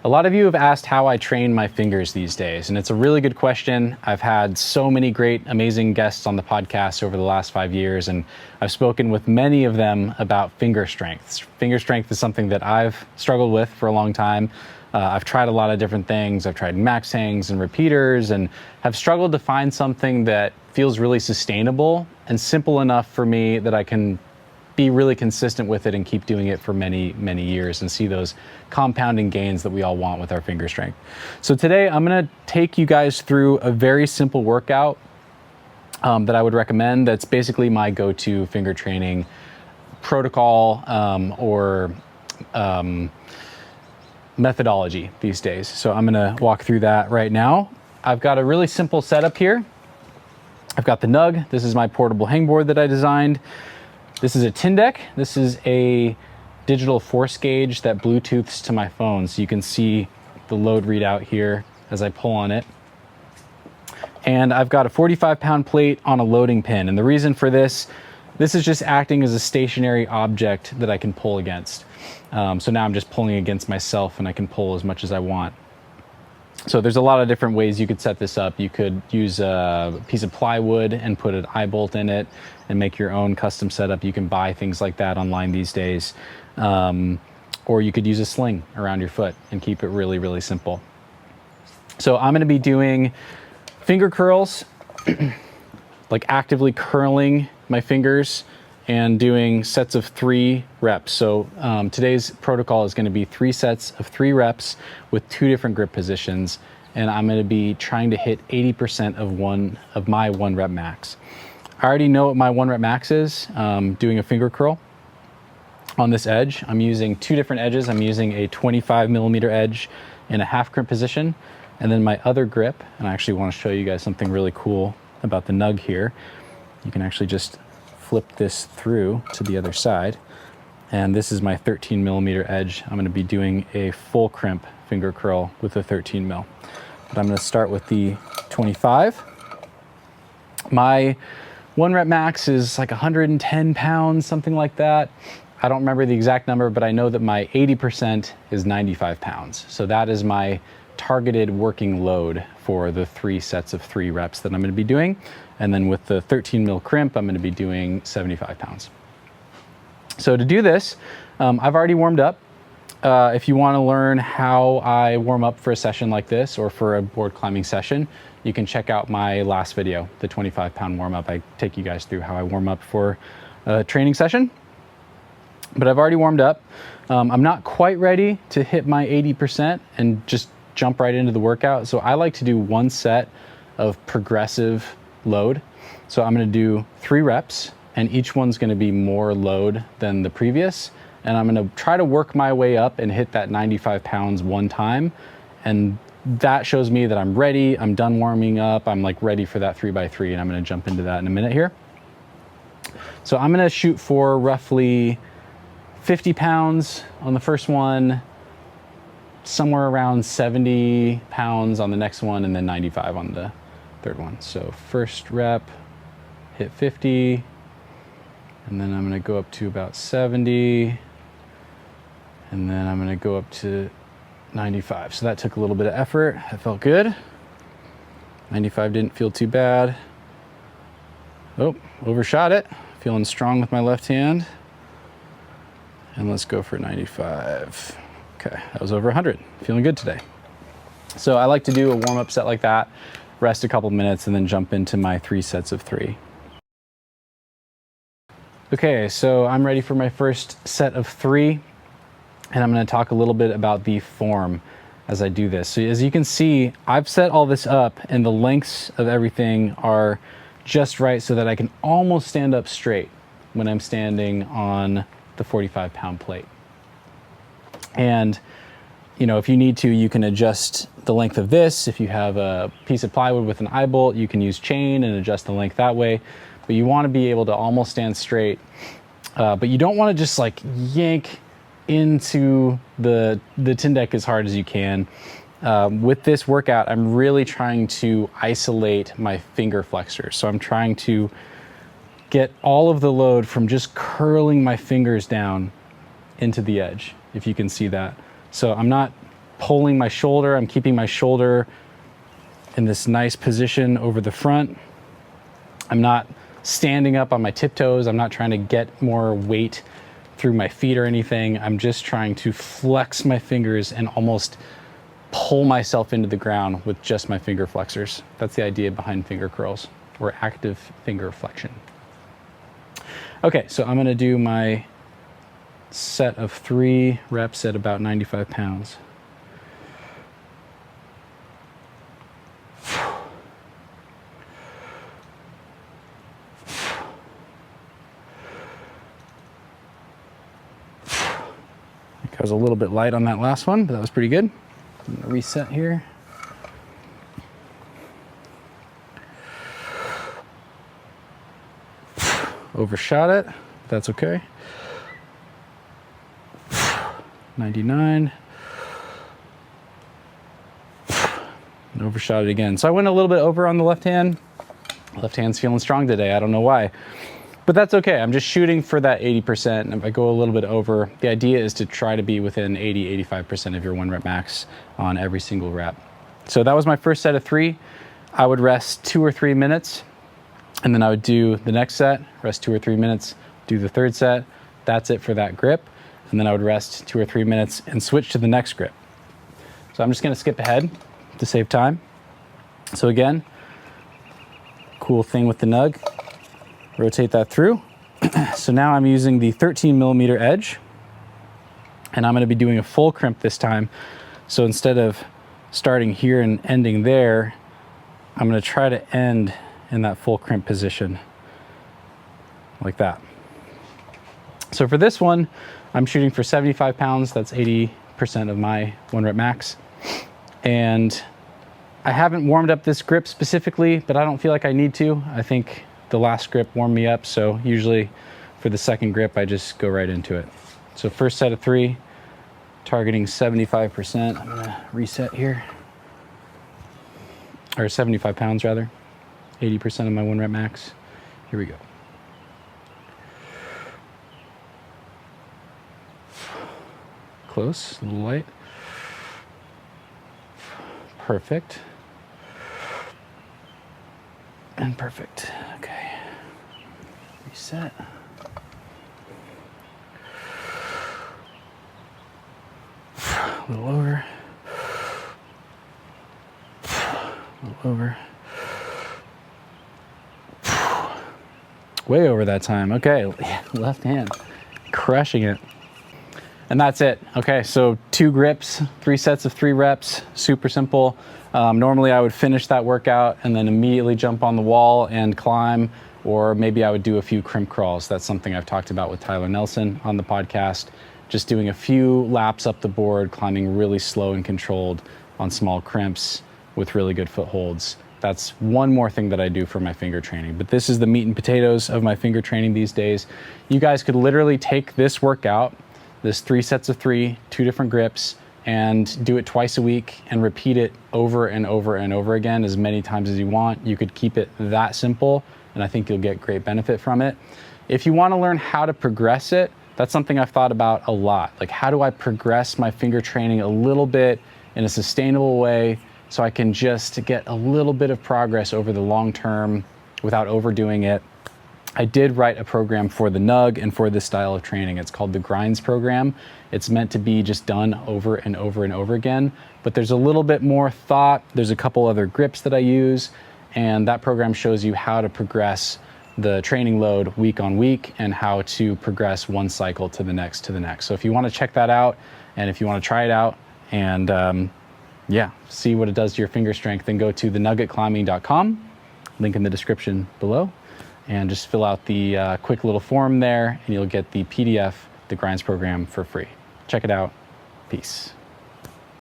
A lot of you have asked how I train my fingers these days, and it's a really good question. I've had so many great, amazing guests on the podcast over the last 5 years, and I've spoken with many of them about finger strength. Finger strength is something that I've struggled with for a long time. I've tried a lot of different things. I've tried max hangs and repeaters, and have struggled to find something that feels really sustainable and simple enough for me that I can be really consistent with it and keep doing it for many, many years and see those compounding gains that we all want with our finger strength. So today I'm gonna take you guys through a very simple workout that I would recommend. That's basically my go-to finger training protocol or methodology these days. So I'm gonna walk through that right now. I've got a really simple setup here. I've got the Nug. This is my portable hangboard that I designed. This is a Tyndek. This is a digital force gauge that Bluetooths to my phone. So you can see the load readout here as I pull on it. And I've got a 45-pound plate on a loading pin. And the reason for this is just acting as a stationary object that I can pull against. So now I'm just pulling against myself and I can pull as much as I want. So there's a lot of different ways you could set this up. You could use a piece of plywood and put an eye bolt in it and make your own custom setup. You can buy things like that online these days. Or you could use a sling around your foot and keep it really, really simple. So I'm gonna be doing finger curls, like actively curling my fingers and doing sets of 3 reps. So today's protocol is gonna be 3 sets of 3 reps with 2 different grip positions. And I'm gonna be trying to hit 80% of my 1 rep max. I already know what my 1 rep max is, doing a finger curl on this edge. I'm using 2 different edges. I'm using a 25mm edge in a half crimp position. And then my other grip, and I actually wanna show you guys something really cool about the Nug here. You can actually just flip this through to the other side. And this is my 13mm edge. I'm gonna be doing a full crimp finger curl with a 13mm. But I'm gonna start with the 25. My 1 rep max is like 110 pounds, something like that. I don't remember the exact number, but I know that my 80% is 95 pounds. So that is my targeted working load for the 3 sets of 3 reps that I'm gonna be doing. And then with the 13mm crimp, I'm gonna be doing 75 pounds. So to do this, I've already warmed up. If you wanna learn how I warm up for a session like this or for a board climbing session, you can check out my last video, the 25-pound warm up. I take you guys through how I warm up for a training session. But I've already warmed up. I'm not quite ready to hit my 80% and just jump right into the workout. So I like to do 1 set of progressive load. So I'm gonna do 3 reps and each one's gonna be more load than the previous. And I'm gonna try to work my way up and hit that 95 pounds 1 time. And that shows me that I'm ready, I'm done warming up, I'm like ready for that 3x3, and I'm gonna jump into that in a minute here. So I'm gonna shoot for roughly 50 pounds on the first one, somewhere around 70 pounds on the next one, and then 95 on the third one. So first rep, hit 50, and then I'm gonna go up to about 70, and then I'm gonna go up to 95. So that took a little bit of effort. That felt good. 95 didn't feel too bad. Oh, overshot it. Feeling strong with my left hand. And let's go for 95. Okay, that was over 100. Feeling good today. So I like to do a warm-up set like that, rest a couple minutes, and then jump into my 3 sets of 3. Okay, so I'm ready for my first set of 3, and I'm gonna talk a little bit about the form as I do this. So as you can see, I've set all this up, and the lengths of everything are just right so that I can almost stand up straight when I'm standing on the 45-pound plate. And if you need to, you can adjust the length of this. If you have a piece of plywood with an eye bolt, you can use chain and adjust the length that way. But you want to be able to almost stand straight. But you don't want to just like yank into the Tyndek as hard as you can. With this workout, I'm really trying to isolate my finger flexors. So I'm trying to get all of the load from just curling my fingers down into the edge, if you can see that. So I'm not pulling my shoulder. I'm keeping my shoulder in this nice position over the front. I'm not standing up on my tiptoes. I'm not trying to get more weight through my feet or anything. I'm just trying to flex my fingers and almost pull myself into the ground with just my finger flexors. That's the idea behind finger curls, or active finger flexion. Okay, so I'm gonna do my set of 3 reps at about 95 pounds. I was a little bit light on that last one, but that was pretty good. I'm gonna reset here. Overshot it, that's okay. 99. And overshot it again. So I went a little bit over on the left hand. Left hand's feeling strong today, I don't know why. But that's okay, I'm just shooting for that 80%. And if I go a little bit over, the idea is to try to be within 80, 85% of your 1 rep max on every single rep. So that was my first set of 3. I would rest 2 or 3 minutes, and then I would do the next set, rest 2 or 3 minutes, do the third set. That's it for that grip. And then I would rest 2 or 3 minutes and switch to the next grip. So I'm just gonna skip ahead to save time. So again, cool thing with the Nug, rotate that through. So now I'm using the 13mm edge, and I'm gonna be doing a full crimp this time. So instead of starting here and ending there, I'm gonna try to end in that full crimp position, like that. So for this one, I'm shooting for 75 pounds. That's 80% of my 1 rep max. And I haven't warmed up this grip specifically, but I don't feel like I need to. I think the last grip warmed me up, so usually for the second grip, I just go right into it. So first set of 3, targeting 75%. I'm gonna reset here. Or 75 pounds rather. 80% of my 1 rep max. Here we go. Close, a little light. Perfect. And perfect. Okay. Reset. A little over. A little over. Way over that time. Okay, left hand. Crushing it. And that's it. Okay, so 2 grips, 3 sets of 3 reps, super simple. Normally I would finish that workout and then immediately jump on the wall and climb, or maybe I would do a few crimp crawls. That's something I've talked about with Tyler Nelson on the podcast. Just doing a few laps up the board, climbing really slow and controlled on small crimps with really good footholds. That's one more thing that I do for my finger training. But this is the meat and potatoes of my finger training these days. You guys could literally take this workout, this 3 sets of 3, 2 different grips, and do it twice a week and repeat it over and over and over again as many times as you want. You could keep it that simple, and I think you'll get great benefit from it. If you want to learn how to progress it, that's something I've thought about a lot. Like, how do I progress my finger training a little bit in a sustainable way so I can just get a little bit of progress over the long term without overdoing it? I did write a program for the Nug and for this style of training. It's called the Grinds program. It's meant to be just done over and over and over again, but there's a little bit more thought. There's a couple other grips that I use, and that program shows you how to progress the training load week on week and how to progress one cycle to the next to the next. So if you want to check that out, and if you want to try it out and yeah, see what it does to your finger strength, then go to thenuggetclimbing.com, link in the description below, and just fill out the quick little form there, and you'll get the PDF, the Grinds program, for free. Check it out. Peace.